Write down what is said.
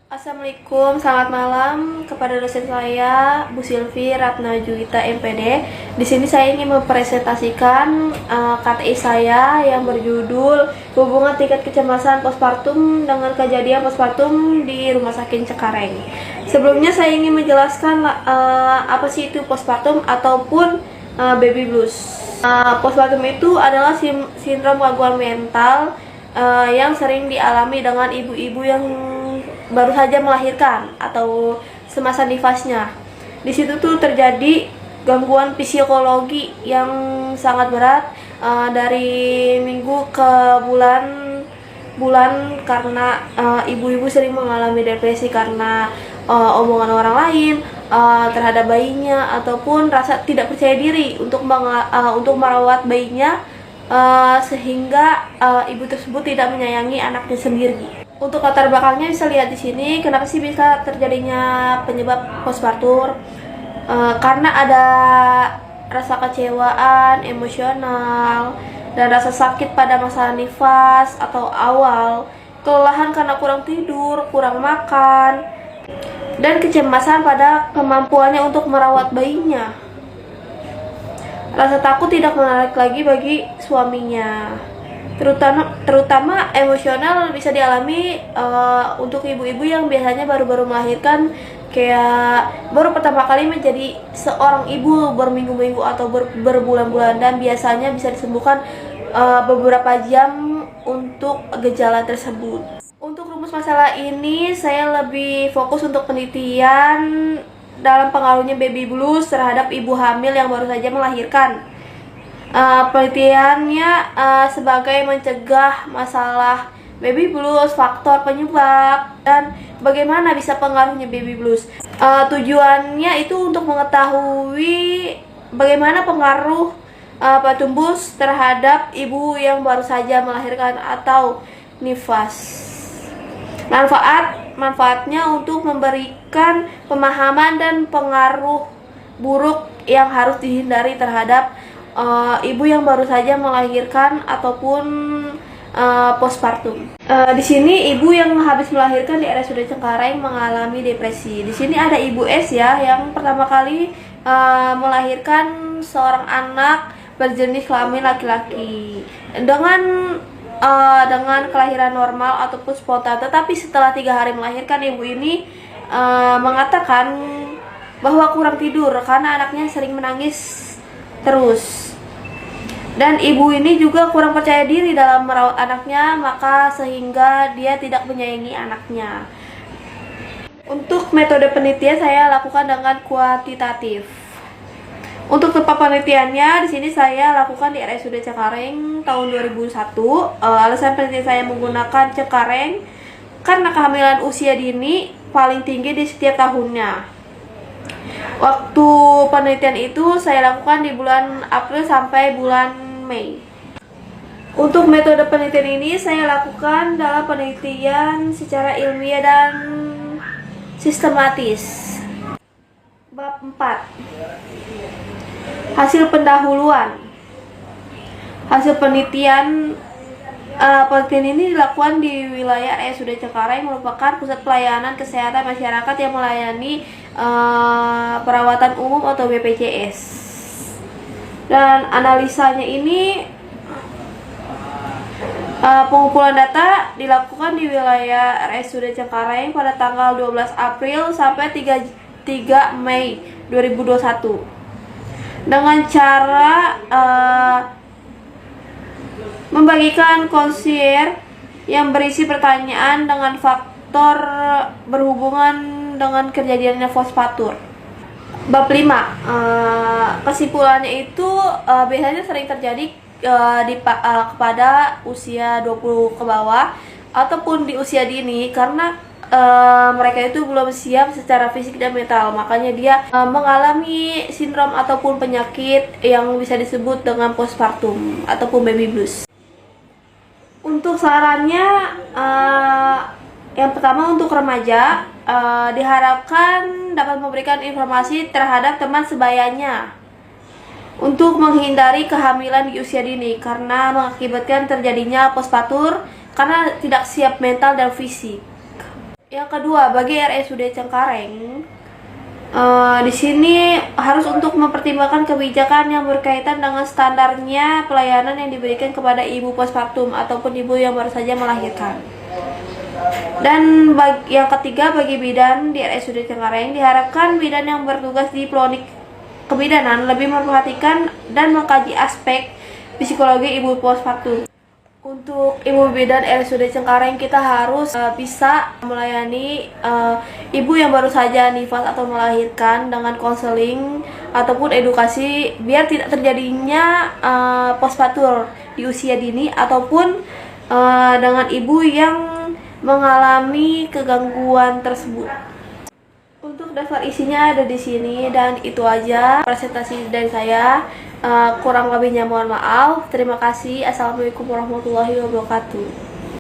Assalamualaikum, selamat malam kepada dosen saya, Bu Silvi Ratna Juwita MPD. Di sini saya ingin mempresentasikan KTI saya yang berjudul Hubungan Tingkat Kecemasan Postpartum dengan Kejadian Postpartum di Rumah Sakit Cengkareng. Sebelumnya saya ingin menjelaskan apa sih itu postpartum ataupun baby blues. Postpartum itu adalah sindrom gangguan mental yang sering dialami dengan ibu-ibu yang baru saja melahirkan atau semasa nifasnya. Di situ tuh terjadi gangguan psikologi yang sangat berat dari minggu ke bulan karena ibu-ibu sering mengalami depresi karena omongan orang lain terhadap bayinya ataupun rasa tidak percaya diri untuk merawat bayinya sehingga ibu tersebut tidak menyayangi anaknya sendiri. Untuk latar belakangnya bisa lihat di sini. Kenapa sih bisa terjadinya penyebab postpartum? Karena ada rasa kecewaan, emosional, dan rasa sakit pada masa nifas atau awal, kelelahan karena kurang tidur, kurang makan, dan kecemasan pada kemampuannya untuk merawat bayinya. Rasa takut tidak menarik lagi bagi suaminya. Terutama emosional bisa dialami untuk ibu-ibu yang biasanya baru-baru melahirkan, kayak baru pertama kali menjadi seorang ibu berminggu-minggu atau berbulan-bulan, dan biasanya bisa disembuhkan beberapa jam untuk gejala tersebut. Untuk rumus masalah ini saya lebih fokus untuk penelitian dalam pengaruhnya baby blues terhadap ibu hamil yang baru saja melahirkan. Penelitiannya sebagai mencegah masalah baby blues, faktor penyebab, dan bagaimana bisa pengaruhnya baby blues. Tujuannya itu untuk mengetahui bagaimana pengaruh patumbus terhadap ibu yang baru saja melahirkan atau nifas. Manfaatnya untuk memberikan pemahaman dan pengaruh buruk yang harus dihindari terhadap ibu yang baru saja melahirkan ataupun postpartum. Di sini ibu yang habis melahirkan di RSUD Cengkareng mengalami depresi. Di sini ada Ibu S ya, yang pertama kali melahirkan seorang anak berjenis kelamin laki-laki dengan kelahiran normal ataupun spontan. Tetapi setelah 3 hari melahirkan, ibu ini mengatakan bahwa kurang tidur karena anaknya sering menangis terus. Dan ibu ini juga kurang percaya diri dalam merawat anaknya, maka sehingga dia tidak menyayangi anaknya. Untuk metode penelitian saya lakukan dengan kuantitatif. Untuk tempat penelitiannya di sini saya lakukan di RSUD Cengkareng tahun 2001. Alasan penelitian saya menggunakan Cengkareng karena kehamilan usia dini paling tinggi di setiap tahunnya. Waktu penelitian itu saya lakukan di bulan April sampai bulan Mei. Untuk metode penelitian ini saya lakukan dalam penelitian secara ilmiah dan sistematis. Bab 4. Hasil pendahuluan. Hasil penelitian ini dilakukan di wilayah RSUD Cengkareng, merupakan pusat pelayanan kesehatan masyarakat yang melayani perawatan umum atau BPJS. Dan analisanya ini pengumpulan data dilakukan di wilayah RSUD Cengkareng pada tanggal 12 April sampai 3 Mei 2021 dengan cara membagikan kuesioner yang berisi pertanyaan dengan faktor berhubungan dengan kejadiannya postpartum. Bab 5. Kesimpulannya itu biasanya sering terjadi kepada usia 20 ke bawah ataupun di usia dini karena mereka itu belum siap secara fisik dan mental. Makanya dia mengalami sindrom ataupun penyakit yang bisa disebut dengan postpartum ataupun baby blues. Untuk sarannya, yang pertama untuk remaja, diharapkan dapat memberikan informasi terhadap teman sebayanya untuk menghindari kehamilan di usia dini karena mengakibatkan terjadinya postpartum karena tidak siap mental dan fisik. Yang kedua, bagi RSUD Cengkareng, di sini harus untuk mempertimbangkan kebijakan yang berkaitan dengan standarnya pelayanan yang diberikan kepada ibu postpartum ataupun ibu yang baru saja melahirkan. Dan yang ketiga, bagi bidan di RSUD Cengkareng, diharapkan bidan yang bertugas di Plonik Kebidanan lebih memperhatikan dan mengkaji aspek psikologi ibu postpartum. Untuk ibu bidan RSUD Cengkareng, kita harus bisa melayani ibu yang baru saja nifas atau melahirkan dengan konseling ataupun edukasi biar tidak terjadinya postpartum di usia dini ataupun dengan ibu yang mengalami kegangguan tersebut. Untuk daftar isinya ada di sini, dan itu aja presentasi dari saya. Kurang lebihnya mohon maaf. Terima kasih. Assalamualaikum warahmatullahi wabarakatuh.